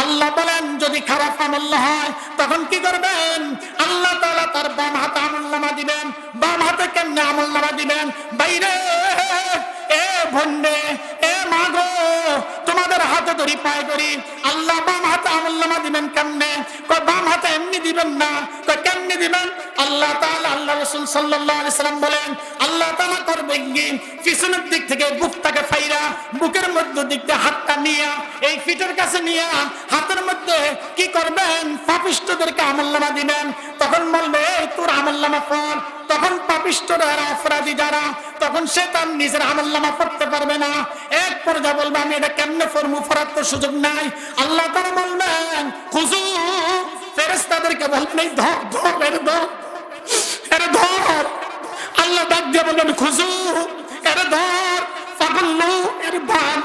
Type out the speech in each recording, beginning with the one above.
আল্লাহ বলেন যদি খারাপ আমল হয় তখন কি করবেন? আল্লাহ তাআলা তার বাম হাতে আমলনামা দিবেন। বাম হাতে কেমনে আমলনামা দিবেন? বাইরে এ ভন্ডে, এ মাগো, তোমাদের হাতে ধরি পায়ে ধরি, আল্লাহ বাম হাতে আমলনামা দিবেন কেমনে? কয় বাম হাতে এমনি দিবেন না। কয় কেমনে দিবেন? আল্লাহ তাআলা, আল্লাহ রাসূল সাল্লাল্লাহু আলাইহি সাল্লাম বলেন আল্লাহ তাআলা করবেন কি পিছনের দিক থেকে বুকটাকে ফাইরা বুকের মধ্য দিক দিয়ে হাতটা নিয়া এই ফিটের কাছে নিয়া হাতের মধ্যে কি করবেন? পাপিষ্ঠদেরকে আমলনামা দিবেন। তখন বলবে তোর আমলনামা পড়। তখন পাপিষ্ঠরা, অপরাধী যারা, তখন সে তার নিজের আমলনামা পড়তে পারবে না। এক পর্যায়ে বলবে আমি এটা কেমনে পড়বো, পড়ার তো সুযোগ নাই। আল্লাহ তাআলা বলবেন খুজু, ফেরেশতাদেরকে বলবেন এই ধর ধর এর ধর, এরে ধর। আল্লাহ ডাক দিয়ে বলবেন খুজু, এরে ধর, ফাগুল্লু এর বান,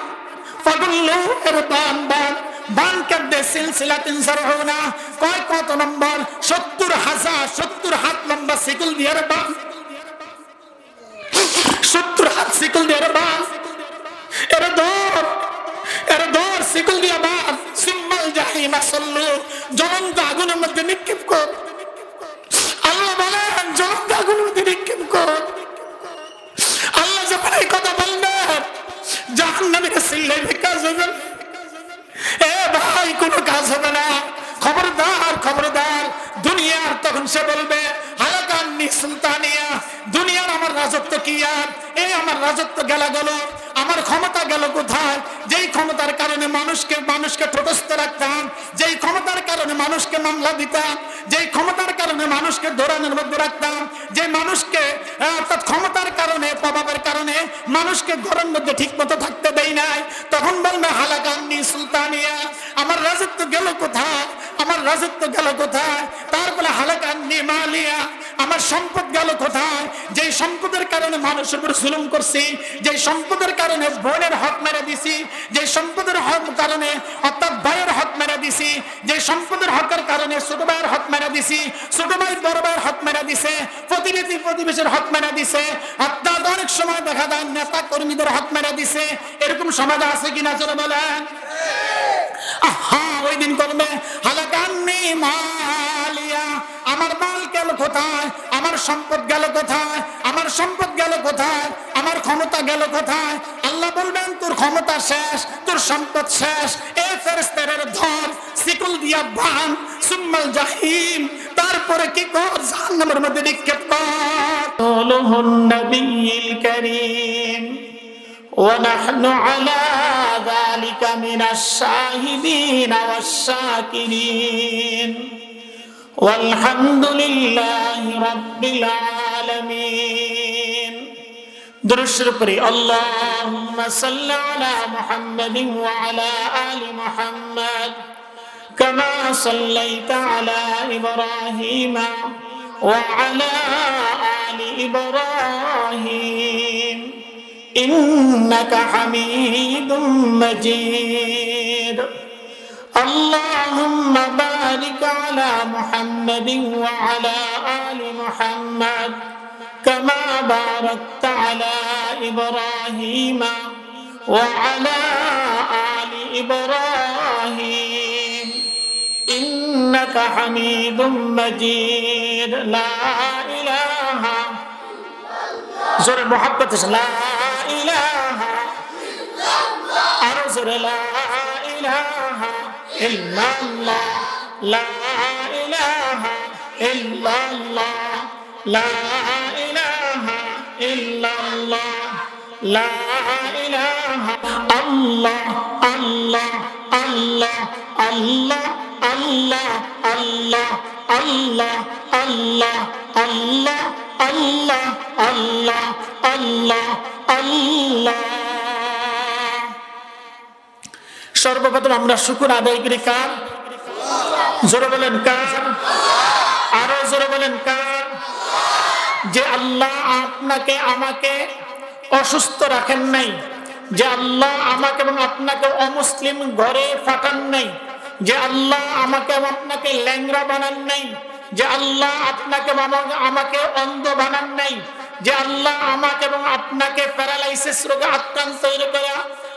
ফাগুল্লু এর বান বান বান কাদে সিলসিলাতিন জারহুনা। কয় কত নম্বর? ৭০,০০০, ৭০ হাত লম্বা শিকল দিয়ে রে বান, ৭০ হাত শিকল দিয়ে রে বান, এরে ধর, এরে ধর, শিকল দিয়ে বান। সুম্মাল জাহিমা সাল্লু, জ্বলন্ত আগুনের মধ্যে নিক্ষেপ কর। আল্লাহ বলেন জ্বলন্ত আগুনের মধ্যে নিক্ষেপ কর। আল্লাহ যখন এই কথা বলবেন জাহান্নামীরা চিল্লাইবে কাজ হবে না। এ ভাই কোনো কাজ হবে না, খবরদার খবরদার। দুনিয়ার তখন সে বলবে হালাকান্নি সুলতানিয়া, দুনিয়ার আমার রাজত্ব কি আর? এই আমার রাজত্ব গেল গেল, আমার ক্ষমতা গেল কোথায়? যেই ক্ষমতার কারণে মানুষকে ঠোঁটস্থ রাখতাম, যেই ক্ষমতার কারণে মানুষকে মামলা দিতাম, যেই ক্ষমতার কারণে মানুষকে দৌড়ানোর মধ্যে রাখতাম, যে মানুষকে অর্থাৎ ক্ষমতার কারণে, প্রভাবের কারণে মানুষকে ঘরের মধ্যে ঠিক মতো থাকতে দেই নাই। তখন বলবে হালাকান্নি সুলতানিয়া, আমার রাজত্ব গেল কোথায়? আমার রাজত্ব গেল কোথায়? তারপরে হালাকান্নি মালিয়া, আমার সম্পদ গেল কোথায়? যেই সম্পদের কারণে মানুষের উপর জুলুম করছি, যেই সম্পদের কারণে বোনের হক মেরে দিছি, যেই সম্পদের হক কারণে অর্থাৎ ভাইয়ের হক মেরে দিছি, যেই সম্পদের হকের কারণে ছোট ভাইয়ের হক মেরে দিছি, ছোট ভাই বড় ভাইয়ের হক মেরে দিছে, প্রতিবেশী প্রতিবেশীর হক মেরে দিছে, অর্থাৎ অনেক সময় দেখা যায় নেতা কর্মীদের হক মেরে দিছে। এরকম সমাজ আছে কিনা চলে বলেন? ওই দিন করবে হালাকান্নি মালিয়া, আমার মাল গেল কোথায়? আমার সম্পদ গেল কোথায়? আমার সম্পদ গেল কোথায়? আমার ক্ষমতা গেল কোথায়? আল্লাহ বলবেন তোর ক্ষমতা শেষ, তোর সম্পদ শেষ। এ ফেরেশতাদের ধর, শিকল দিয়া বান, সুম্মাল জাহিম, তারপরে কি কর? জাহান্নামের মধ্যে নিক্ষেপ কর। ওয়ালহুন নবিয়্যিল কারীম ونحن على ذلك من الشاهدين والشاكرين والحمد لله رب العالمين. درشر پری اللهم صل على محمد وعلى آل محمد كما صليت على إبراهيم وعلى آل إبراهيم إنك حميد مجيد. اللهم بارك على محمد وعلى آل محمد كما باركت على إبراهيم وعلى آل إبراهيم إنك حميد مجيد. لا إله زور محبت لا إله أرزر لا إله إلا الله لا إله إلا الله لا إله إلا الله لا إله الله الله الله الله الله الله الله الله الله الله الله الله الله. সর্বপ্রথম আমরা শুকর আদায় করি কার? জোরে বলেন কার? আরো জোরে বলেন কার? যে আল্লাহ আপনাকে আমাকে অসুস্থ রাখেন নাই, যে আল্লাহ আমাকে এবং আপনাকে অমুসলিম ঘরে পাঠান নাই, যে আল্লাহ আমাকে এবং আপনাকে ল্যাংড়া বানান নাই, যে আল্লাহ আপনাকে আমাকে অন্ধ বানান নাই, যে আল্লাহ আমাকে এবং আপনাকে প্যারালাইসিস রোগে আক্রান্ত করে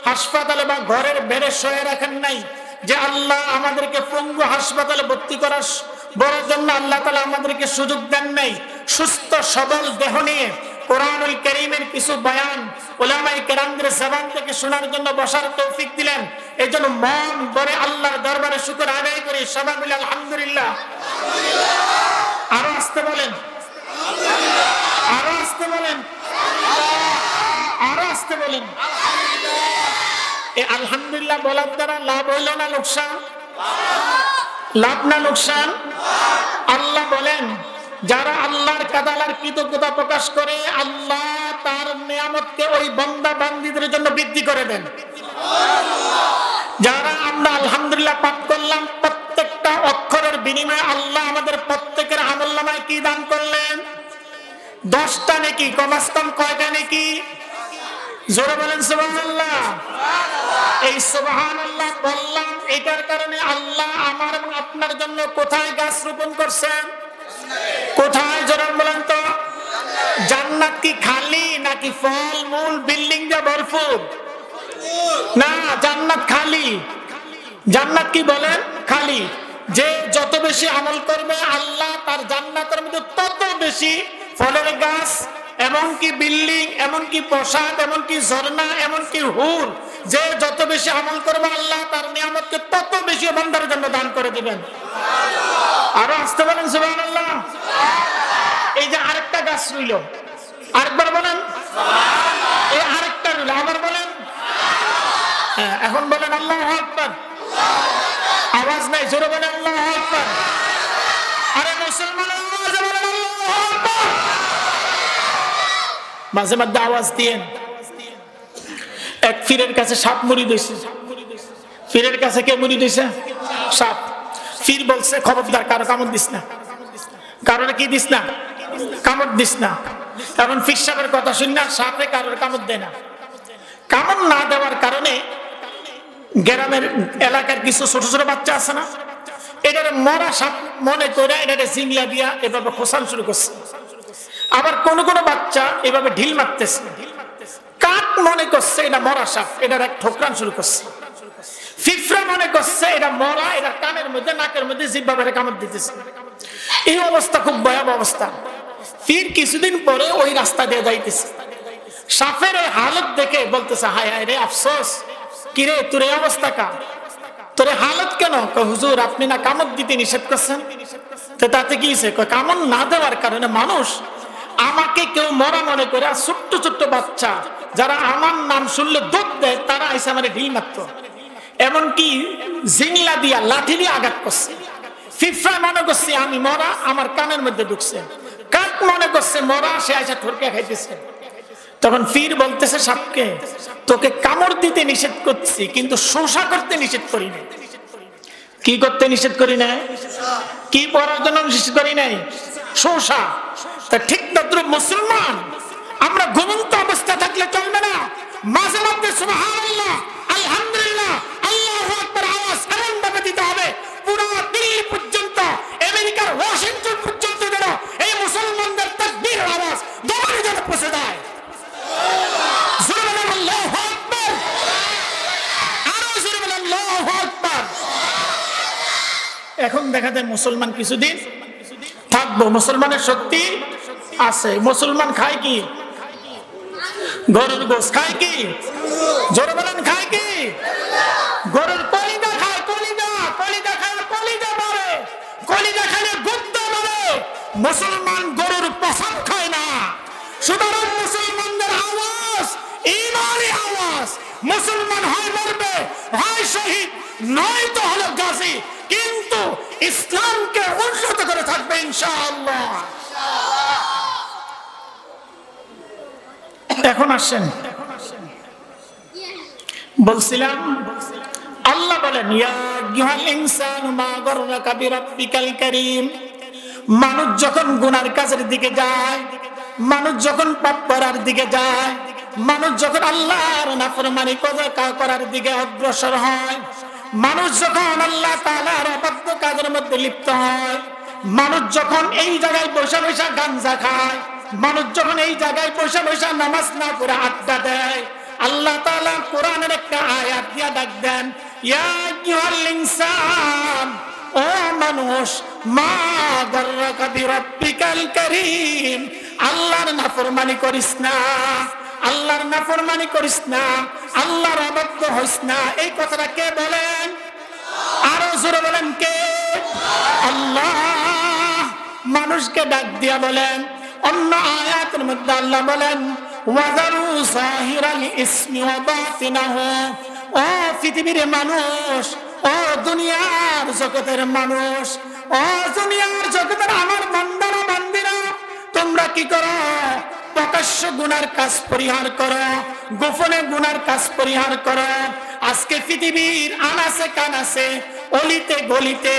হাসপাতালে বা ঘরের বেডে শুয়ে রাখেন নাই, যে আল্লাহ আমাদেরকে পঙ্গু হাসপাতালে ভর্তি করার বড় জন্য আল্লাহ তাআলা আমাদেরকে সুযোগ দেন নাই সুস্থ সবল দেহ নিয়ে কোরআনুল কারীমের কিছু বয়ান উলামায়ে কেরামদের জবান থেকে শোনার জন্য বসার তৌফিক দিলেন। এজন্য মন ভরে আল্লাহর দরবারে শুকর আদায় করি, সবাই মিলে আলহামদুলিল্লাহ। আরো আসতে বলেন, আরো আসতে বলেন, আরো আসতে বলেন। এই আলহামদুলিল্লাহ বলার দ্বারা লাভ হইল না লোকসান? লাভ না লোকসান? আল্লাহ বলেন যারা আল্লাহর কাদালার কৃতজ্ঞতা প্রকাশ করে আল্লাহ তার নিয়ামতকে ওই বান্দা বান্দীদের জন্য বৃদ্ধি করে দেন। যারা আমরা আলহামদুলিল্লাহ পাঠ করলাম প্রত্যেকটা অক্ষরের বিনিময়ে আল্লাহ আমাদের প্রত্যেকের আমলনামায় কি দান করলেন? 10টা নেকি। কমাস কম কয়টা নেকি? জোরে বলেন সুবহানাল্লাহ। এই সুবহানাল্লাহ বললাম এটার কারণে আল্লাহ আমার এবং আপনার জন্য কোথায় গাছ রোপণ করছেন? কোথায়? জোরে বলেন তো। জান্নাত কি খালি নাকি ফল মূল বিল্ডিং দিয়ে ভরপুর? না, জান্নাত খালি। জান্নাত কি বলেন? খালি। যে যত বেশি আমল করবে আল্লাহ তার জান্নাতের মধ্যে তত বেশি ফলের গাছ, এমনকি বিল্ডিং, এমনকি প্রসাদ, এমনকি ঝর্ণা, এমনকি হুর। যে যত বেশি আমল করবে আল্লাহ তার নিয়ামতকে তত বেশি বান্দার জন্য দান করে দিবেন। আরো আসতে বলেন সুবহানাল্লাহ। এই যে আরেকটা গাছ রইল, আরেকবার বলেন। এই আরেকটা রইল, আবার বলেন। হ্যাঁ, এখন বলেন আল্লাহু আকবার। আওয়াজ নাই, জোরে বলেন আল্লাহু আকবার। আরে মুসলমান আওয়াজে বলেন আল্লাহু আকবার। মাঝে মধ্যে আওয়াজ দিয়েন। এক পীরের কাছে সাপ মুড়ি দিয়েছে। পীরের কাছে কে মুড়ি দিয়েছে? সাপ। পীর বলছে খবরদার কারো কামড় দিস না। কারোর কি দিস না? কামড় দিস না। এখন পীর সাহেবের কথা শুন না, সাপে কারোর কামড় দেয় না। কামড় না দেওয়ার কারণে গ্রামের এলাকার কিছু ছোট ছোট বাচ্চা আছে না, এটারে মরা সাপ মনে করে এটারে জিংলা দিয়া এভাবে খোসান শুরু করছে। আবার কোন কোন বাচ্চা এভাবে ঢিল মারতেছে, কাক মনে করছে এটা মরা সাপ, এটার এক ঠোকরান শুরু করছে। ফিফরা মনে করছে এটা মরা, এটা কানের মধ্যে নাকের মধ্যে জিহ্বারে কামড় দিতেছে। এই অবস্থা খুব ভয়াবহ অবস্থা। ফির কিছুদিন পরে ওই রাস্তা দিয়ে যাইতেছে, সাপের এই হালত দেখে বলতেছে হায় হায় রে আফসোস, কিরে তোর এই অবস্থা কা, তোর হালত কেন? হুজুর আপনি না কামড় দিতে নিষেধ করছেন। তো তাতে কি হয়েছে? কামড় না দেওয়ার কারণে মানুষ আমাকে কেউ মরা মনে করে, ছোট্ট ছোট্ট বাচ্চা যারা আমার নাম শুনলে দৌড় দেয় তারা এসে আমার ঢিল মারত, এমনকি জিংলা দিয়া লাঠি দিয়ে আঘাত করছে। ফিফরা মনে করছে আমি মরা, আমার কানের মধ্যে ঢুকছে। কাক মনে করছে মরা, সে আইসা ঠোরকে খাইতেছে। তখন ফির বলতেছে সাপকে, তোকে কামড় দিতে নিষেধ করছি কিন্তু শোষা করতে নিষেধ করি নাই। কি করতে নিষেধ করি নাই? কি পড়ার জন্য নিষেধ করি নাই? শোষা। তা ঠিক তদ্রুপ মুসলমান আমরা ঘুমন্ত অবস্থা থাকলে চলবে না, মাঝে মধ্যে সুবহানাল্লাহ আলহামদুলিল্লাহ আল্লাহু আকবার আওয়াজ এমন ভাবে দিতে হবে পুরো দিল্লি পর্যন্ত, আমেরিকার ওয়াশিংটন পর্যন্ত যেন এই মুসলমানদের তাকবীরের আওয়াজ দৌড়ে যেন পৌঁছে যায়। আল্লাহু আকবার, আরো জোরে বলেন আল্লাহু আকবার। এখন দেখা যায় মুসলমান কিছুদিন থাকবো, মুসলমানের শক্তি আছে। মুসলমান খায় কি? গরুর গোশত খায় কি? জোরে বলেন খায় কি? গরুর কলিজা খায়, কলিজা। কলিজা খায়, কলিজা মারে, কলিজা খায় গুদ্দা মারে। মুসলমান গরুর পছন্দ খায় না। সুতরাং মুসলমানদের আওয়াজ ঈমানি আওয়াজ। মুসলমান হয় মরবে, হয় শহীদ, নয়তো হলো গাজী, কিন্তু ইসলামকে উন্নত করে থাকবে ইনশাআল্লাহ। এখন আসেন, বলছিলাম আল্লাহ বলেন ইয়া আইয়ুহাল ইনসানু মা গাররাকা বিরাব্বিকাল কারীম। মানুষ যখন গুনার কাজের দিকে যায়, মানুষ যখন পাপ করার দিকে যায়, মানুষ যখন আল্লাহর নাফরমানি করার দিকে অগ্রসর হয়, মানুষ যখন আল্লাহ তাআলার অবাধ্য কাজের মধ্যে লিপ্ত হয়, মানুষ যখন এই জায়গায় বসে বসে গাঞ্জা খায়, মানুষ যখন এই জায়গায় বসে বসে নামাজ না পড়ে আড্ডা দেয়, আল্লাহ তাআলা কোরআনের একটা আয়াত দিয়া ডাক দেন ইয়া আইয়ুহাল ইনসান, ও মানুষ, মা গাররাকা বিরাব্বিকাল কারীম, আল্লাহর নাফরমানি করিস না, আল্লাহর নাফরমানি করিস না, আল্লাহর অবাধ্য হইস না। এই কথাটা কে বলেন? আরো জোরে বলেন কে? আল্লাহ মানুষকে ডাক দিয়া বলেন। অন্য আয়াতের মধ্যে আল্লাহ বলেন ওয়াযারু যাহিরাল ইসমি ওয়া বাতিনাহু, ও পৃথিবীর মানুষ, ও দুনিয়ার জগতের মানুষ, ও দুনিয়ার জগতের আমার বান্দারা বান্দিরা, তোমরা কি করো? প্রকাশ্য গুনার কাজ পরিহার করো, গোপনে গুনার কাজ পরিহার করো। আজকে পৃথিবীর আনাচে কানাচে, অলিতে গলিতে,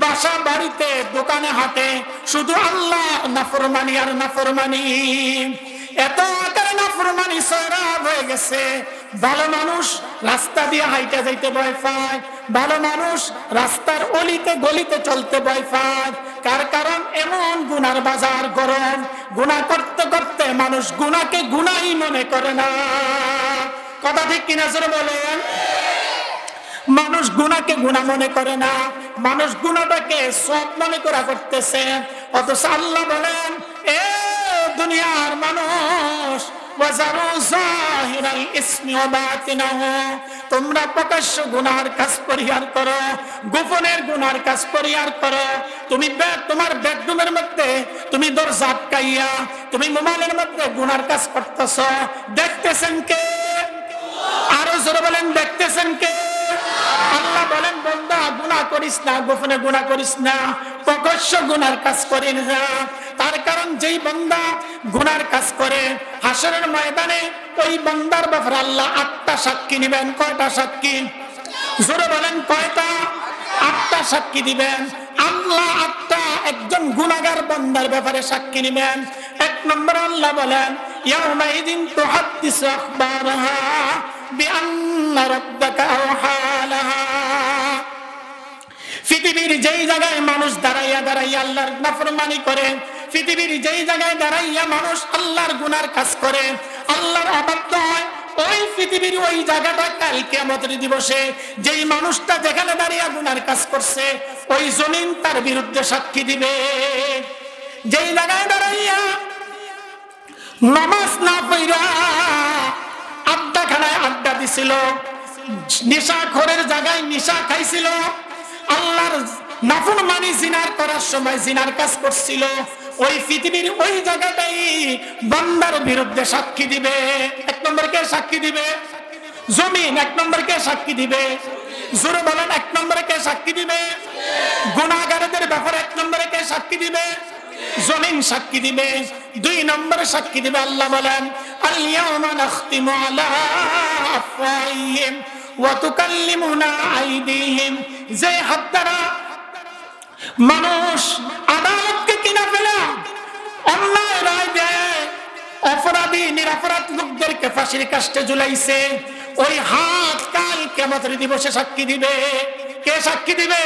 বাসা বাড়িতে, দোকানে হাটে শুধু আল্লাহ নাফরমানি আর নাফরমানি। এত আকারে নাফরমানি সরাব হয়ে গেছে, ভালো মানুষ রাস্তা দিয়ে হাইটা যাইতে ভয় পায়, ভালো মানুষ রাস্তার অলিতে গলিতে চলতে ভয় পায়। কার কারণ? এমন গুনার বাজার গরম, গুনাহ করতে করতে মানুষ গুনাহকে গুনাহই মনে করে না। কথা ঠিক কিনা জোরে বলেন? মানুষ গুনাহকে গুনাহ মনে করে না, মানুষ গুনাহটাকে সব মনে করা করতেছে। অথচ আল্লাহ বলেন, এ দুনিয়ার মানুষ, ওয়াযারু যাহিরাল ইসমি ওয়া বাতিনাহু, তোমরা প্রকাশ্য গুনার কাজ পরিহার করো, গোপনের গুনার কাজ পরিহার করো। তুমি তোমার বেডরুমের মধ্যে তুমি দরজা আটকাইয়া তুমি মোবাইলের মধ্যে গুনার কাজ করতেছ, দেখতেছেন কে? আরো জোরে বলেন, দেখতেছেন কে? আল্লাহ বলেন, বান্দা গুনাহ করিস না, গোপনে গুনাহ করিস না, প্রকাশ্য গুনার কাজ করিস না। তার কারণ যেই বান্দা গুনার কাজ করে, হাসরের ময়দানে ওই বান্দার ব্যাপারে আল্লাহ 8টা সাক্ষী নেবেন। কয়টা সাক্ষী? জোরে বলেন কয়টা? 8টা সাক্ষী দিবেন আল্লাহ। 8টা একজন গুনাহগার বান্দার ব্যাপারে সাক্ষী নেবেন। 1 নম্বর আল্লাহ বলেন, ইয়াউমাইদিন তুহাদ্দিসু আখবারাহা বিআন্না রাব্বাকা আওহা লাহা। পৃথিবীর যেই জায়গায় মানুষ দাঁড়াইয়া দাঁড়াইয়া আল্লাহর নাফরমানি করে, পৃথিবীর যেই জায়গায় দাঁড়াইয়া মানুষ আল্লাহর গুনার কাজ করে, আল্লাহর অবাধ্য হয়, ওই পৃথিবীর ওই জায়গাটা কাল কিয়ামতের দিবসে যেই মানুষটা যেখানে দাঁড়িয়ে গুনার কাজ করছে, ওই জমিন তার বিরুদ্ধে সাক্ষী দিবে। যেই জায়গায় দাঁড়াইয়া নামাজ না পড়া আড্ডাখানায় আড্ডা দিছিল, নেশাখোরের জায়গায় নেশা খাইছিল, আল্লাহর নাফরমানি জিনার করার সময় জিনার কাজ করছিল, ওই পৃথিবীর ওই জায়গাটাই বান্দার বিরুদ্ধে সাক্ষী দিবে। 1 নম্বর কে সাক্ষী দিবে? জমিন। 1 নম্বর কে সাক্ষী দিবে? জোরে বলেন, 1 নম্বরে কে সাক্ষী দিবে? গুনাহগারদের ব্যাপারে 1 নম্বরে কে সাক্ষী দিবে? জমিন সাক্ষী দিবে। 2 নম্বরে সাক্ষী দিবে আল্লাহ বলেন, আল ইয়াউমা নাখতিমু আলা আফওয়াহিহিম ওয়া তুকাল্লিমুনা আইদিহিম। যে হাত দ্বারা মানুষ আদালতকে কিনা ফেলা, অন্যায় রায় দেয়, অপরাধী নিরপরাধ লোকদেরকে ফাঁসির কাস্টে ঝুলাইছে, ওই হাত কাল কিয়ামতের দিবসে সাক্ষী দিবে। কে সাক্ষী দিবে?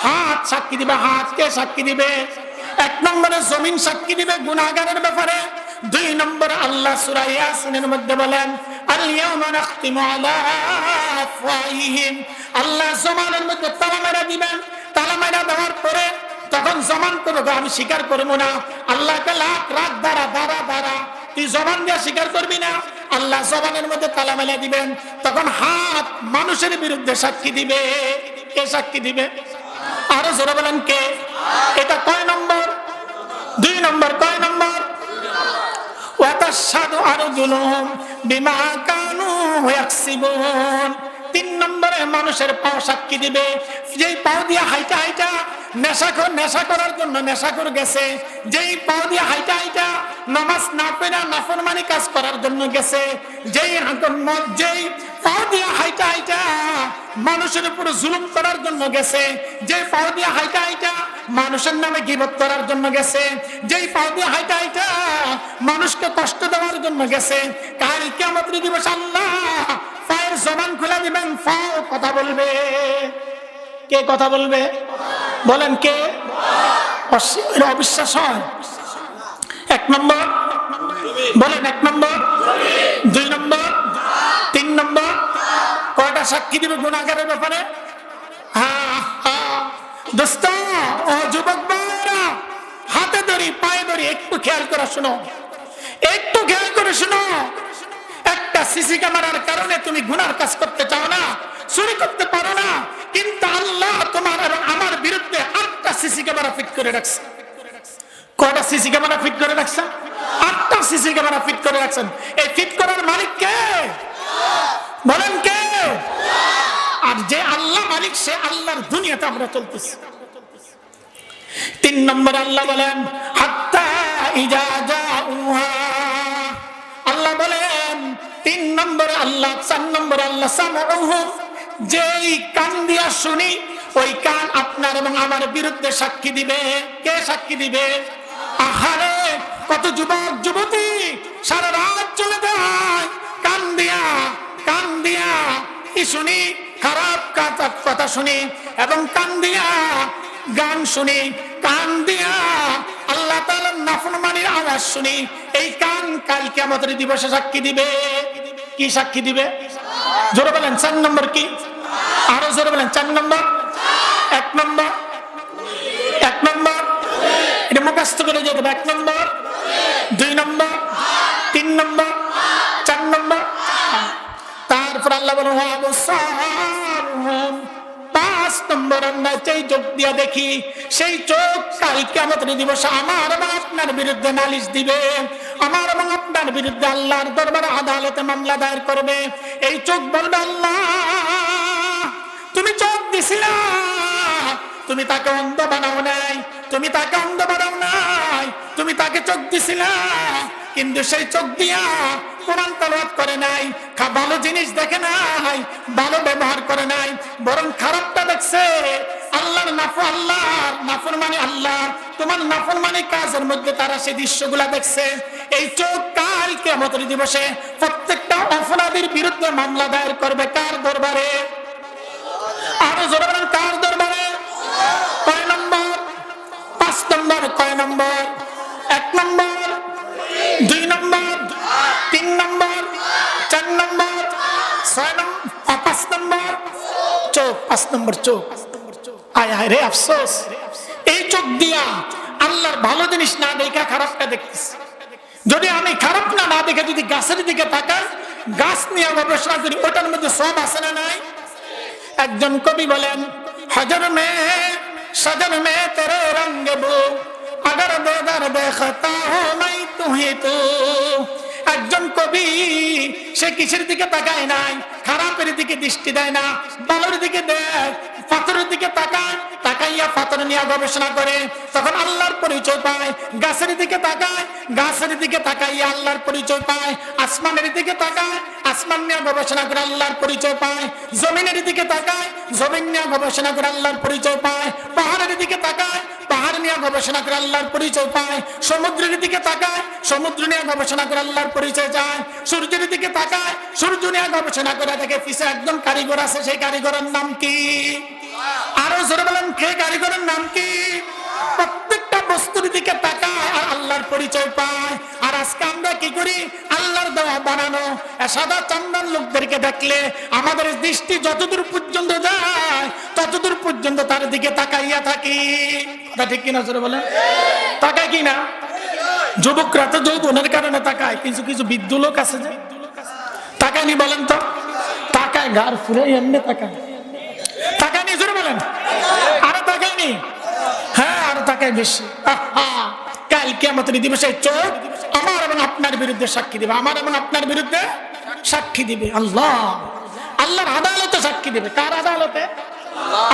হাত সাক্ষী দিবে। হাত কে সাক্ষী দিবে? 1 নম্বরে জমিন সাক্ষী দিবে গুনাহগারের ব্যাপারে। 2 নম্বর আল্লাহ সূরা ইয়াসিনের মধ্যে বলেন, আল ইয়াউমা নাখতিমু আলা আফওয়াহিহিম। আল্লাহ জমানের মধ্যে তালা মেরা দিবেন। তালা মেরা দেওয়ার পরে তখন জমান করবে, আমি স্বীকার করবো না। আল্লাহকে লাখ রাত দাঁড়া দাঁড়া দাঁড়া, তুই জবান দিয়ে স্বীকার করবি না। আল্লাহ জবানের মধ্যে তালা মেলা দিবেন। তখন হাত মানুষের বিরুদ্ধে সাক্ষী দিবে। কে সাক্ষী দিবে? আরো জোরে বলেন কে? এটা কয় নম্বর? 2 নম্বর। কয় নম্বর? ওয়া তাশহাদু আরজুলুহুম বিমা কানু ইয়াকসিবুন। 3 নম্বরে মানুষের পাও সাক্ষী দিবে। যেই পাও দিয়ে হাইটা হাইটা নেশা করার জন্য নেশাখোর গেছে, যেই পাও দিয়ে হাইটা হাইটা নামাজ না পড়া নাফরমানি কাজ করার জন্য গেছে, যেই পাও দিয়ে হাইটা হাইটা মানুষের উপর জুলুম করার জন্য গেছে, যেই পাও দিয়ে হাইটা হাইটা মানুষের নামে গীবত করার জন্য গেছে, যেই পাও দিয়ে হাইটা হাইটা মানুষকে কষ্ট দেওয়ার জন্য গেছে, কাল কিয়ামতের দিবস আল্লাহ পায়ের জবান খুলে দিবেন, পাও কথা বলবে। কে কথা বলবে? বলেন কে? অবিশ্বাস হয়? 1 নম্বর বলেন, 1 নম্বর, 2 নম্বর, 3 নম্বর, কয়টা সাক্ষী দিবে গুনাহগারের ব্যাপারে? হ্যাঁ হ্যাঁ দোস্ত, ও যুবক ভাইরা, হাতে ধরি পায়ে ধরি, একটু খেয়াল করে শোনো, একটু খেয়াল করে শোনো। একটা সিসি ক্যামেরার কারণে তুমি গুনার কাজ করতে চাও না, চুরি করতে পারো না, কিন্তু আল্লাহ তোমার এবং আমার বিরুদ্ধে 8টা সিসি ক্যামেরা ফিট করে রাখছে। কয়টা সিসি ক্যামেরা ফিট করে রাখছেন? 8টা সিসি ক্যামেরা ফিট করে রাখছেন। এই ফিট করার মালিক কে? বলেন কে? আর যে আল্লাহ মালিক, সে আল্লাহর দুনিয়াতে আমরা চলতেছি। 3 নম্বর আল্লাহ বলেন হাত্তা ইজা জাউহা, আল্লাহ বলেন 3 নম্বর আল্লাহ, 4 নম্বর আল্লাহ সামউহুম, যেই কান দিয়া শুনি ওই কান আপনার এবং আমার বিরুদ্ধে সাক্ষী দিবে। কে সাক্ষী দিবে? আহারে, কত যুবক যুবতী সারা রাত চলে যায় কান দিয়া, কান দিয়া কি শুনি? খারাপ কথা শুনি, এবং কান দিয়া গান শুনি, কান দিয়া আল্লাহ তাআলার নাফরমানির আওয়াজ শুনি। এই কান কাল কিয়ামতের দিবসে সাক্ষী দিবে। কি সাক্ষী দিবে? জোরে বলেন 4 নম্বর কি? আরো জোরে বলেন 4 নম্বর। 1 নম্বর, 1 নম্বর, এটা মুখস্থ করে যেতে হবে। 1 নম্বর, 2 নম্বর, 3 নম্বর, 4 নম্বর। তারপর আল্লাহ বলেন 5 নম্বর, আমরা যেই চোখ দিয়া দেখি সেই চোখ কাল কিয়ামতের দিবসে আমার এবং আপনার বিরুদ্ধে নালিশ দিবে, আমার এবং আপনার বিরুদ্ধে আল্লাহর দরবারে আদালতে মামলা দায়ের করবে। এই চোখ বলবে, আল্লাহ তুমি চোখ দিছিলা, তুমি তাকে অন্ধ বানাও নাই, তুমি তাকে অন্ধ বানাও নাই, তুমি তাকে চোখ দিছিলা, কিন্তু সেই চোখ দিয়া কোরআন তেলাওয়াত করে নাই, ভালো জিনিস দেখে নাই, ভালো ব্যবহার করে নাই, বরং খারাপটা দেখছে। আল্লাহর নাফরমানি, আল্লাহ তোমার নাফরমানি কাজের মধ্যে তারা সেই দৃশ্যগুলা দেখছে। এই চোখ কাল কিয়ামতের দিবসে প্রত্যেকটা অপরাধীর বিরুদ্ধে মামলা দায়ের করবে। কার দরবারে? আরো জোরে বলেন, কার দরবারে? কয় নম্বর? 5 নম্বর। কয় নম্বর? 1 নম্বর, 2 নম্বর, 3 নম্বর, 4 নম্বর, 6 নম্বর, 5 নম্বর চোখ। 5 নম্বর চোখ। আয় হায় রে আফসোস, এই চোখ দিয়া আল্লাহর ভালো জিনিস না দেখা খারাপটা দেখতেছি। যদি আমি খারাপ না দেখে যদি গাছের দিকে তাকাই, গাছ নিয়ে গবেষণা করি, ওটার মধ্যে সব আছে না নাই? একজন কবি বলেন, হাজার মে সজর মে তেরে রঙ্গ বো, अगर बेदर देखता हो मैं तुम्हें तो। একজন কবি সে কিসের দিকে তাকায় নাই? খারাপের দিকে দৃষ্টি দেয় না, ভালোর দিকে দেয়। পাথরের দিকে তাকায়, তাকাইয়া পাথর নিয়ে গবেষণা করে, তখন আল্লাহর পরিচয় পায়। গাছের দিকে তাকায়, গাছের দিকে তাকাইয়া আল্লাহর পরিচয় পায়। আসমানের দিকে তাকায়, আসমান নিয়ে গবেষণা করে আল্লাহর পরিচয় পায়। জমিনের দিকে তাকায়, জমিন নিয়ে গবেষণা করে আল্লাহর পরিচয় পায়। পাহাড়ের দিকে তাকায়, পাহাড় নিয়ে গবেষণা করে আল্লাহর পরিচয় পায়। সমুদ্রের দিকে তাকায়, সমুদ্র নিয়ে গবেষণা করে আল্লাহর পরিচয় যায়। সূর্যের দিকে তাকায়, সূর্য নিয়ে গবেষণা করে দেখে পিছে একজন কারিগর আছে, সেই কারিগরের নাম কি? আরো জোরে বলেন, কে কারিগরের নাম কি? প্রত্যেকটা বস্তুর দিকে তাকায় আর আল্লাহর পরিচয় পায়। আর আজকে আমরা কি করি? আল্লাহর দেওয়া বানানো সাদা চান্দার লোকদেরকে দেখলে আমাদের দৃষ্টি যতদূর পর্যন্ত যায় ততদূর পর্যন্ত তার দিকে তাকাইয়া থাকি। কথা ঠিক কিনা জোরে বলেন? তাকায় কিনা? যুবকরা তো যৌবনের কারণে তাকায়, কিছু কিছু বৃদ্ধ লোক আছে যে তাকায়নি, বলেন তো? তাকায়, গার ফুরে এমনি তাকায়। তাকায়নি? জোরে বলেন। আরো তাকায়নি? হ্যাঁ, আরো তাকায় বেশি। কাল কিয়ামতের দিবসে চোখ আমার এবং আপনার বিরুদ্ধে সাক্ষী দিবে, আমার এবং আপনার বিরুদ্ধে সাক্ষী দিবে। আল্লাহ আল্লাহর আদালতে সাক্ষী দিবে। কার আদালতে?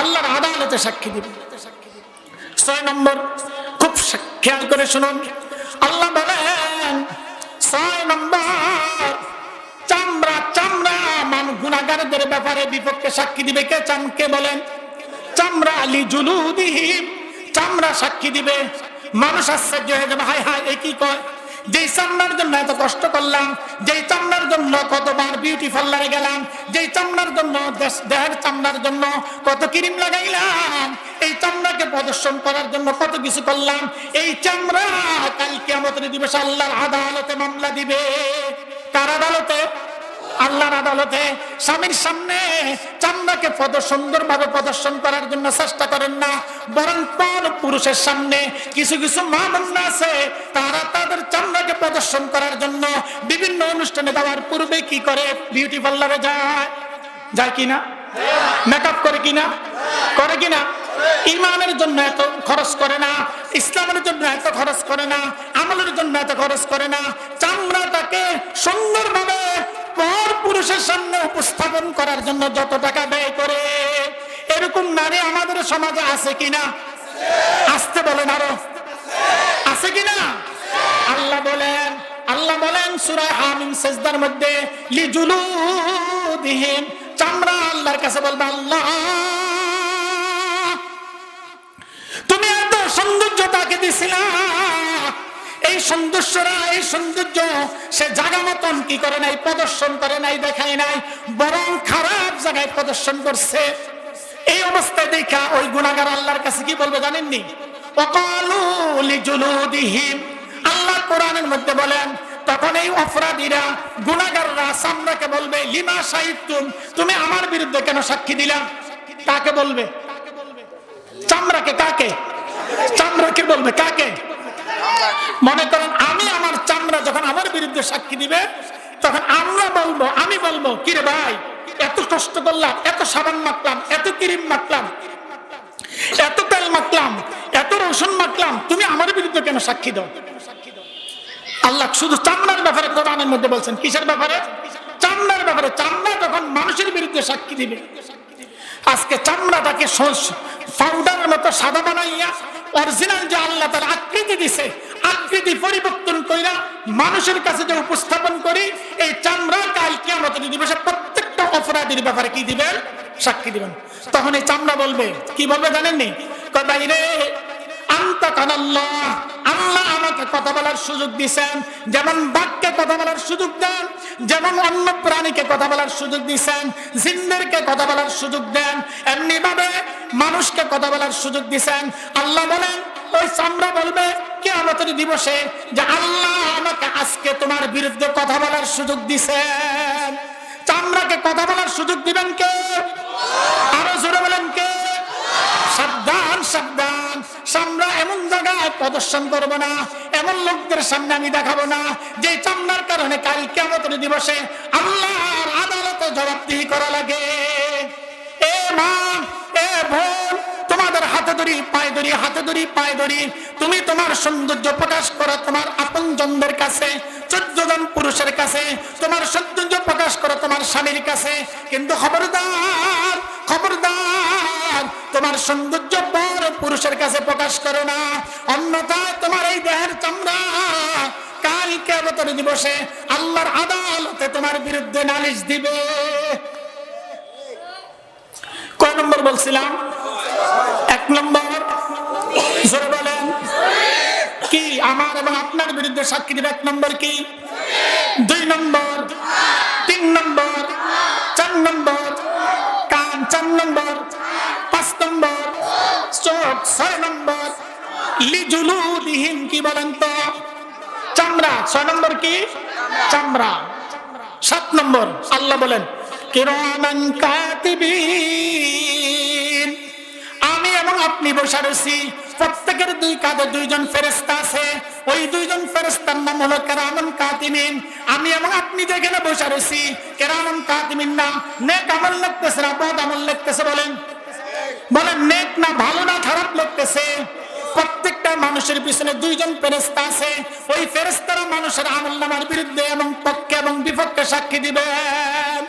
আল্লাহর আদালতে সাক্ষী দিবে। 6 নম্বর, খুব খেয়াল করে শুনুন, আল্লাহ বলেন 6 নম্বর, চামড়া চামড়া গুনাহগারদের ব্যাপারে বিপক্ষে সাক্ষী দিবে। কে? কে বলেন? চামড়া আলী জুলুদিহিম, চামড়া সাক্ষী দিবে। মানুষ আশ্চর্য হয়ে যাবে, হায় হায় এ কি কয়? যেই চামড়ার জন্য এত কষ্ট করলাম, যেই চামড়ার জন্য কতবার বিউটি পার্লারে গেলাম, যেই চামড়ার জন্য দেহের চামড়ার জন্য কত ক্রিম লাগাইলাম, এই চামড়াকে প্রদর্শন করার জন্য কত কিছু করলাম, এই চামড়া কাল কিয়ামতের দিবসে আল্লাহর আদালতে মামলা দিবে। কার আদালতে? আল্লাহর আদালতে স্বামীর সামনে চামড়াকে সুন্দরভাবে প্রদর্শন করার জন্য চেষ্টা করেন না, বরং পর পুরুষের সামনে কিছু কিছু মা বোনরা আছে তারা তাদের চামড়াকে প্রদর্শন করার জন্য বিভিন্ন অনুষ্ঠানে যাওয়ার পূর্বে কি করে, বিউটি পার্লারে যায় কিনা, মেকআপ করে কিনা, করে কিনা। ইমানের জন্য এত খরচ করে না, ইসলামের জন্য এত খরচ করে না, আমলের জন্য এত খরচ করে না, চামড়াটাকে সুন্দরভাবে পর পুরুষের সামনে উপস্থাপন করার জন্য যত টাকা ব্যয় করে, এরকম নারী আমাদের সমাজে আছে কিনা? আসতে বলেন, আরো আছে কিনা? আল্লাহ বলেন সূরা হামিম সিজদার মধ্যে, লিজুলুদিহিম, চামড়া আল্লাহর কাছে বলবে, আল্লাহ তুমি এত সৌন্দর্য তাকে দিছিলা, এই সৌন্দর্য সে জায়গা মতন কি করে নাই, প্রদর্শন করে নাই, দেখায় নাই, বরং খারাপ জায়গায় প্রদর্শন করছে। এই অবস্থায় দেখা ওই গুনাহগার আল্লাহর কাছে কি বলবে জানেননি? ওয়াকালু লিজুলুদিহিম, আল্লাহ কোরআনের মধ্যে বলেন, তখন এই অপরাধীরা গুনাহগাররা চামড়াকে বলবে, লিমা শাহিদতুম, তুমি আমার বিরুদ্ধে কেন সাক্ষী দিলা? কাকে বলবে? চামড়াকে। কাকে? চামড়াকে বলবে। কাকে? মনে করেন আমি আমার চামড়া যখন আমার বিরুদ্ধে সাক্ষী দিবে, তখন আমি বলবো, কিরে ভাই, এত কষ্ট করলাম, এত সাবান মাখলাম, এত ক্রিম মাখলাম, এত তেল মাখলাম, এত রসুন মাখলাম, তুমি আমার বিরুদ্ধে কেন সাক্ষী দাও? আল্লাহ শুধু চামড়ার ব্যাপারে কোরআনের মধ্যে বলছেন। কিসের ব্যাপারে? চামড়ার ব্যাপারে। চামড়া তখন মানুষের বিরুদ্ধে সাক্ষী দিবে। আজকে চামড়াটাকে পাউডারের মতো সাদা বানাইয়া অরিজিনাল যে আল্লাহ তার আকৃতি দিছে, আকৃতি পরিবর্তন কইরা মানুষের কাছে যে উপস্থাপন করি, এই চামড়া কাল কিয়ামতের দিবসে প্রত্যেকটা অপরাধীর ব্যাপারে কি দিবেন? সাক্ষী দিবেন। তখন এই চামড়া বলবে, কি বলবে জানেননি? কয় ভাই রে, আনতা কানাল্লাহ, আল্লাহ আমাকে কথা বলার সুযোগ দিয়েছেন, যেমন বাঘকে কথা বলার সুযোগ দেন, যেমন অন্য প্রাণীকে কথা বলার সুযোগ দিয়েছেন, জিন্দেরকে কথা বলার সুযোগ দেন, এমনি ভাবে মানুষকে কথা বলার সুযোগ দিয়েছেন। আল্লাহ বলেন, ওই চামড়া বলবে কিয়ামতের দিবসে যে আল্লাহ আমাকে আজকে তোমার বিরুদ্ধে কথা বলার সুযোগ দিয়েছেন। চামড়াকে কথা বলার সুযোগ দিবেন কে? আরো জোরে বলেন কে? সাবধান, সাবধান। চামড়া এমন জায়গায় প্রদর্শন করবো না, এমন লোকদের সামনে আমি দেখাবো না যে চামড়ার কারণে কাল কিয়ামতের দিবসে আল্লাহর আদালতে জবাবদিহি করা লাগে। এ মা, এ বোন, তোমাদের হাতে ধরি, পায়ে ধরি, হাতে ধরি, পায়ে ধরি, তুমি তোমার সৌন্দর্য প্রকাশ করো তোমার আপনজনদের কাছে, 14 জন পুরুষের কাছে তোমার সৌন্দর্য প্রকাশ করো তোমার স্বামীর কাছে, কিন্তু খবরদার, খবরদার, তোমার সৌন্দর্য বড় পুরুষের কাছে প্রকাশ করো না, অন্যথায় তোমার এই দেহের চামড়া কাল কিয়ামতের দিবসে আল্লাহর আদালতে তোমার বিরুদ্ধে নালিশ দিবে। কয় নম্বর বলছিলাম? 1 নম্বর। জোরে বলেন কি? আমার এবং আপনার বিরুদ্ধে সাক্ষী দিবে 1 নম্বর কি? 2 নম্বর, 3 নম্বর, 4 নম্বর, কান 4 নম্বর, 5 নম্বর, চোখ 6 নম্বর, লিজুলুদিহিম কি বলেন তো? চামড়া। 6 নম্বর কি? চামড়া। 7 নম্বর আল্লাহ বলেন, কিরামান কাতিবিন, আমি এবং আপনি বসে রয়েছি, প্রত্যেকের 2 কাঁধে 2 জন ফেরেশতা আছে, ওই 2 জন ফেরেশতার নাম হলো কিরামান কাতিবিন। আমি এবং আপনি যেখানে বসে রয়েছি, কিরামান কাতিবিন না নেক আমল লিখতেছে না বদ আমল লিখতেছে? বলেন, বলেন নেক না ভালো না খারাপ লিখতেছে? প্রত্যেকটা মানুষের পিছনে 2 জন ফেরেশতা আছে, ওই ফেরেশতারা মানুষের আমলনামার বিরুদ্ধে এবং পক্ষে এবং বিপক্ষে সাক্ষী দিবেন।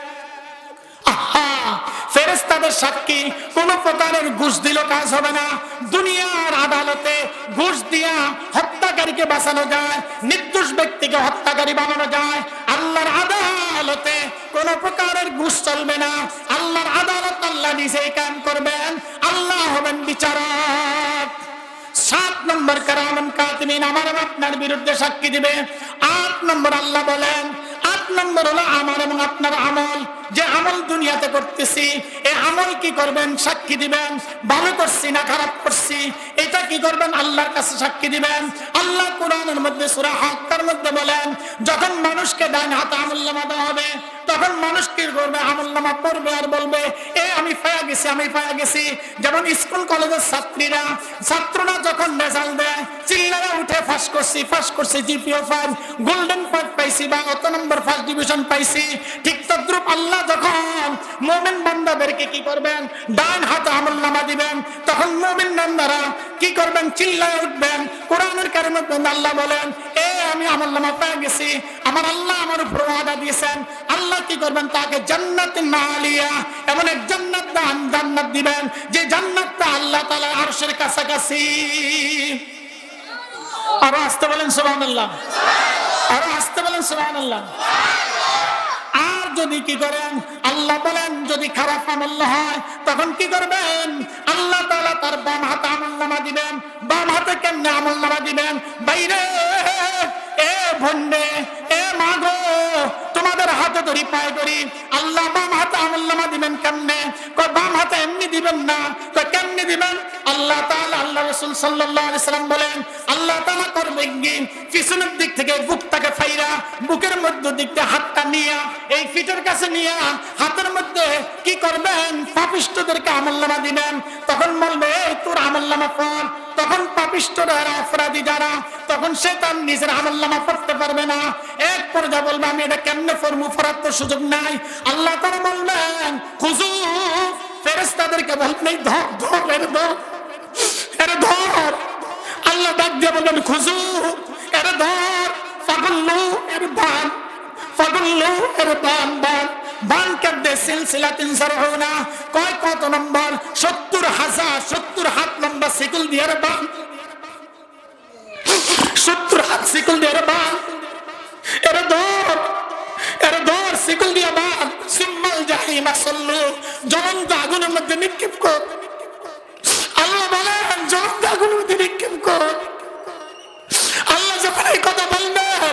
ফেরেশতাদের সাক্ষী কোন প্রকারের ঘুষ দিল কাজ হবে না। দুনিয়ার আদালতে ঘুষ দিয়া হত্যাকারীকে বাঁচানো যায়, নির্দোষ ব্যক্তিকে হত্যাকারী বানানো যায়। আল্লাহর আদালতে কোন প্রকারের ঘুষ চলবে না। আল্লাহর আদালত আল্লাহ নিজেই কায়েম করবেন, আল্লাহ হবেন বিচারক। 7 নম্বর কিরামান কাতিবিন আমার এবং আপনার বিরুদ্ধে সাক্ষী দিবে। 8 নম্বর আল্লাহ বলেন, 8 নম্বর হলো আমার এবং আপনার আমল, যে আমল দুনিয়াতে করতেছি, এই আমল কি করবেন? সাক্ষী দিবেন। ভালো করছি না খারাপ করছি, এটা কি করবেন? আল্লাহর কাছে সাক্ষী দিবেন। আল্লাহ কোরআনের মধ্যে সূরা হাক্কার মধ্যে বলেন, যখন মানুষকে ডান হাতে আমলনামা দেওয়া হবে তখন মানুষ কি করবে? আমলনামা পড়বে আর বলবে এ আমি পায়া গেছি, আমি পায়া গেছি। যেমন স্কুল কলেজের ছাত্ররা যখন রেজাল্ট দেয় চিল্লারা উঠে ফাঁস করছি জিপিও 5 গোল্ডেন 5 পাইছি বা অত নম্বর ফার্স্ট ডিভিশন পাইছি। ঠিক তদ্রুপ আল্লাহ যখন মুমিন বান্দাদেরকে কি করবেন? ডান হাতে আমলনামা দিবেন। তখন মুমিন বান্দারা কি করবেন? চিল্লায় উঠবেন। কোরআনের কারিমে আল্লাহ বলেন এ আমি আমলনামা পেয়ে গেছি, আমার আল্লাহ আমার উপর ওয়াদা দিয়েছেন। আল্লাহ কি করবেন? তাকে জান্নাতুন আলিয়া, এমন এক জান্নাত দিবেন যে জান্নাতটা আল্লাহ তাআলা আরশের কাছাকাছি। আরো আসতে বলেন সুবহানাল্লাহ, আরো আসতে বলেন সুবহানাল্লাহ। আর যদি কি করেন? আল্লাহ বলেন যদি খারাপ আমল হয় তখন কি করবেন? আল্লাহ তাআলা তার বাম হাতে আমলনামা দিবেন। বাম হাতে কেমনে আমলনামা দিবেন? বাইরে এ ভন্ডে, এ মাগো, তোমাদের হাতে ধরি পায়ে ধরি। আল্লাহ বাম হাতে আমলনামা দিবেন কেমনে? বাম হাতে এমনি দিবেন না। কেমনি দিবেন? আল্লাহ তাআলা, আল্লাহ রাসূল সাল্লাল্লাহু আলাইহি সাল্লাম বলেন আল্লাহ তাআলা করবে কি পিছনের দিক থেকে বুকটাকে ফাইরা বুকের মধ্য দিক থেকে হাতটা নিয়ে এই ফিটের কাছে নিয়ে হাতের মধ্যে কি করবেন? পাপিষ্ঠদেরকে আমলনামা দিবেন। তখন বলবে তোর আমলনামা পড়। তখন পাপিষ্ঠরা, অপরাধী যারা, তখন সে তার নিজের আমলনামা পড়তে পারবে না। এক পর্যায়ে বলবে আমি এটা কেমনে পড়বো, পড়ার তো সুযোগ নাই। আল্লাহ তাআলা বলবেন খুজু, ফেরেশতাদেরকে বলবেন ধর ধর এর ধর, এর ধর। আল্লাহ ডাক দিয়ে বলবেন খুজু, এর ধর, ফাগুল্লু, এর বান, ফাগুল্লু, এর বান বান বান কাদ্দে সিলসিলাতিন জারহুনা। কয় কত নম্বর? 70,000 হাত লম্বা শিকল দিয়ে বান, 70 হাত শিকল দিয়ে বান। এর ধর, এর ধর, শিকল দিয়ে বান। সুম্মাল জাহিমা সাল্লু, জ্বলন্ত আগুনের মধ্যে নিক্ষেপ কর। আল্লাহ বলেন জ্বলন্ত আগুনের মধ্যে নিক্ষেপ কর। আল্লাহ যখন এই কথা বলবেন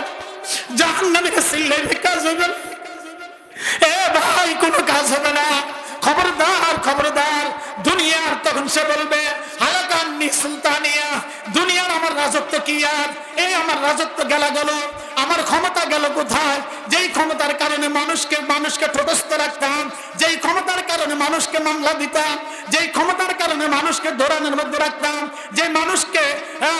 জাহান্নামে সিল্লাইলে কাজ হবে না। এ ভাই কোনো কাজ হবে না। খবরদার, খবরদার। দুনিয়ার তখন সে বলবে হালাকান্নি সুলতানিয়া, দুনিয়ার আমার রাজত্ব কি আর? এই আমার রাজত্ব গেল, আমার ক্ষমতা গেল কোথায়? যেই ক্ষমতার কারণে মানুষকে ঠোঁটস্থ রাখতাম, যেই ক্ষমতার কারণে মানুষকে মামলা দিতাম, যেই ক্ষমতার কারণে মানুষকে দৌড়ানোর মধ্যে রাখতাম, যে মানুষকে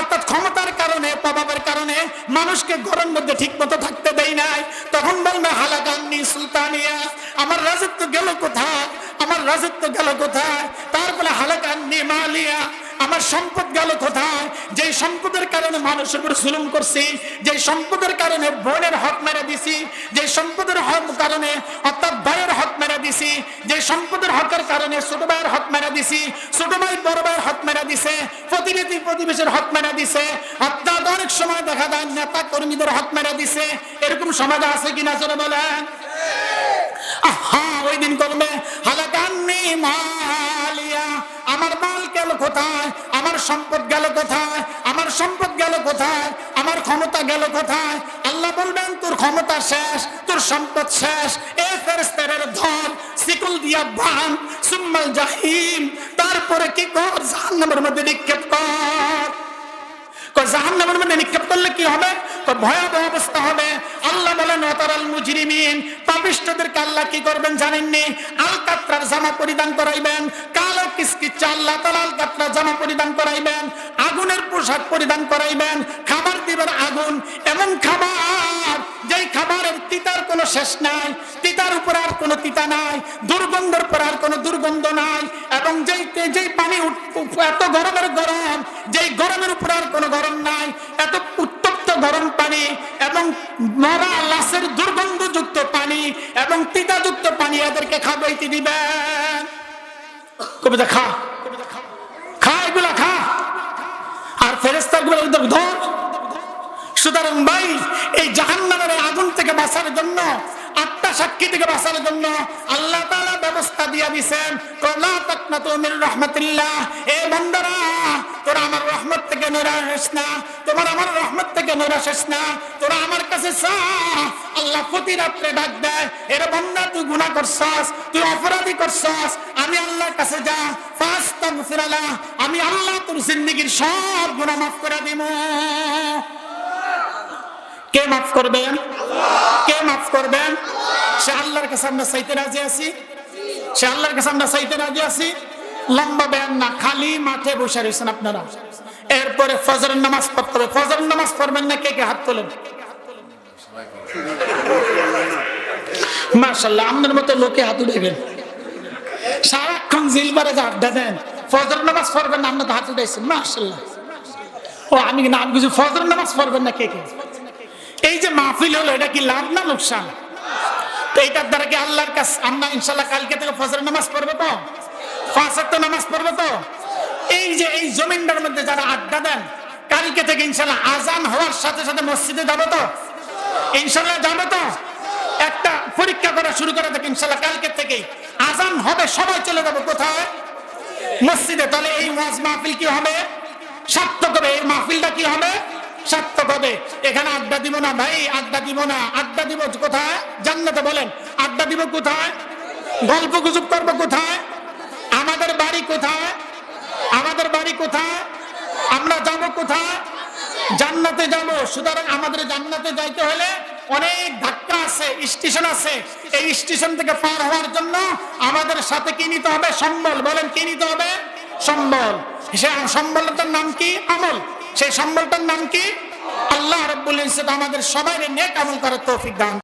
অর্থাৎ ক্ষমতার কারণে, প্রভাবের কারণে মানুষকে ঘরের মধ্যে ঠিক মতো থাকতে দেয় নাই। তখন বলবে হালাকান্নি সুলতানিয়া, আমার রাজত্ব গেল কোথায়? আমার রাজত্ব গেল কোথায়? তারপরে হালাকান্নি মালিয়া, আমার সম্পদ গেল কোথায়? যেই সম্পদের কারণে মানুষের উপর জুলুম করছি, যেই সম্পদের কারণে বোনের হক মেরে দিছি, যেই সম্পদের হক কারণে অর্থাৎ ভাইয়ের হক মেরে দিছি, যেই সম্পদের হকের কারণে ছোট ভাইয়ের হক মেরে দিছি, ছোট ভাই বড় ভাইয়ের হক মেরে দিছে, প্রতিনিধি প্রতিবেশীর হক মেরে দিছে, অর্থাৎ অনেক সময় দেখা যায় নেতা কর্মীদের হক মেরে দিছে। এরকম সমাজ আছে কিনা জোরে বলেন? ওই দিন করবে হালাকান্নি মালিয়া, আমার মাল গেল কোথায়? আমার সম্পদ গেল কোথায়? আমার সম্পদ গেল কোথায়? আমার ক্ষমতা গেল কোথায়? আল্লাহ বলবেন তোর ক্ষমতা শেষ, তোর সম্পদ শেষ। এ ফেরেশতাদের ধর, শিকল দিয়া বাঁধ, সুম্মাল জাহিম, তারপরে কি কর? জাহান্নামের মধ্যে নিক্ষেপ কর। জাহান্নামের মধ্যে নিক্ষেপ করলে কি হবে? ভয়াবহ অবস্থা হবে। আল্লাহ বলেন ওয়াতারাল মুজরিমিন, পাপিষ্ঠদেরকে আল্লাহ কি করবেন জানেননি? আলকাতরার জামা পরিধান করাইবেন, কালো কিসকিচ্ছা আল্লাহ তাআলা আলকাতরার জামা পরিধান করাইবেন, আগুনের পোশাক পরিধান করাইবেন, খাবার দিবেন আগুন, এমন খাবার যেই খাবারের তিতার কোনো শেষ নাই, তিতার উপর আর কোনো তিতা নাই, দুর্গন্ধের পর আর কোনো দুর্গন্ধ নাই, এবং যেই পানি এত গরমের গরম, যেই গরমের উপর আর কোনো গরম নাই, এত উত্তপ্ত গরম পানি এবং মরা লাশের দুর্গন্ধযুক্ত পানি এবং তিতাযুক্ত পানি এদেরকে খাবাইতে দিবেন। কবিতা খা, খা, এগুলা খা। আর ফেরেশতাগুলো ধর। সুতরাং ভাই, এই জাহান্নামের আগুন থেকে বাঁচার জন্য, আটটা সাক্ষী থেকে বাঁচার জন্য আল্লাহ তাআলা ব্যবস্থা দিয়া দিবেন। লা তাকনাতু মির রাহমাতিল্লাহ, এ বান্দারা তোরা আমার রহমত থেকে নিরাশ হইস না, তোমার আমার রহমত থেকে নিরাশ হইস না, তোরা আমার কাছে চা। আল্লাহ প্রতি রাত্রে ডাক দেয়, এর বান্দা তুই গুনাহ করছস, তুই অপরাধী করছস, আমি আল্লাহর কাছে যা, ফাস্তাগফিরাল্লাহ, আমি আল্লাহ তোর জিন্দেগীর সব গুনাহ মাফ করে দিব। কে মাফ করবেন? কে মাফ করবেন? সে আল্লাহর কাছে আমরা চাইতে রাজি আছি, সে আল্লাহর কাছে আমরা চাইতে রাজি আছি। লম্বা বয়ান না, খালি মাঠে বসে রয়েছেন আপনারা। এরপরে ফজরের নামাজ পড়তে হবে। ফজরের নামাজ পড়বেন না কে কে হাত তোলেন? মাশাআল্লাহ, আপনার মতো লোকে হাত উঠাইবেন। সারাক্ষণ জিলবারে আড্ডা দেন, ফজরের নামাজ পড়বেন না, আপনার তো হাত উঠাইছেন। মাশাআল্লাহ। ও আমি না, আমি কিছু ফজরের নামাজ পড়বেন না কে কে? এই যে মাহফিল হলো, এটা কি লাভ না লোকসান? তো এইটার দ্বারা কি আল্লাহর কাছে আমরা ইনশাআল্লাহ কালকে থেকে ফজরের নামাজ পড়বো তো, 5 ওয়াক্ত নামাজ পড়বো তো? এই যে এই জমিনটার মধ্যে যারা আড্ডা দেন, কালকে থেকে ইনশাআল্লাহ আজান হওয়ার সাথে সাথে মসজিদে যাবো তো, ইনশাআল্লাহ যাবো তো। একটা পরীক্ষা করা শুরু করে দেখে ইনশাআল্লাহ কালকে থেকে আজান হবে, সবাই চলে যাবো কোথায়? মসজিদে। তাহলে এই ওয়াজ মাহফিল কি হবে? সার্থক হবে। এই মাহফিলটা কি হবে? সার্থক হবে। এখানে আড্ডা দিব না ভাই, আড্ডা দিব না। আড্ডা দিব কোথায়? জান্নাতে। বলেন আড্ডা দিব কোথায়? গল্প গুজব করবো কোথায়? আমাদের বাড়ি কোথায়? আমাদের বাড়ি কোথায়? আমরা যাব কোথায়? জান্নাতে যাব। সুতরাং আমাদের জান্নাতে যাইতে হলে অনেক ধাক্কা আছে, স্টেশন আছে। এই স্টেশন থেকে পার হওয়ার জন্য আমাদের সাথে কি নিতে হবে? সম্বল। বলেন কি নিতে হবে? সম্বল। সেই সম্বলটার নাম কি? আমল। সেই সম্বলটার নাম কি? আল্লাহ রাব্বুল ইজ্জত আমাদের সবাই নেক আমল করার তৌফিক দান।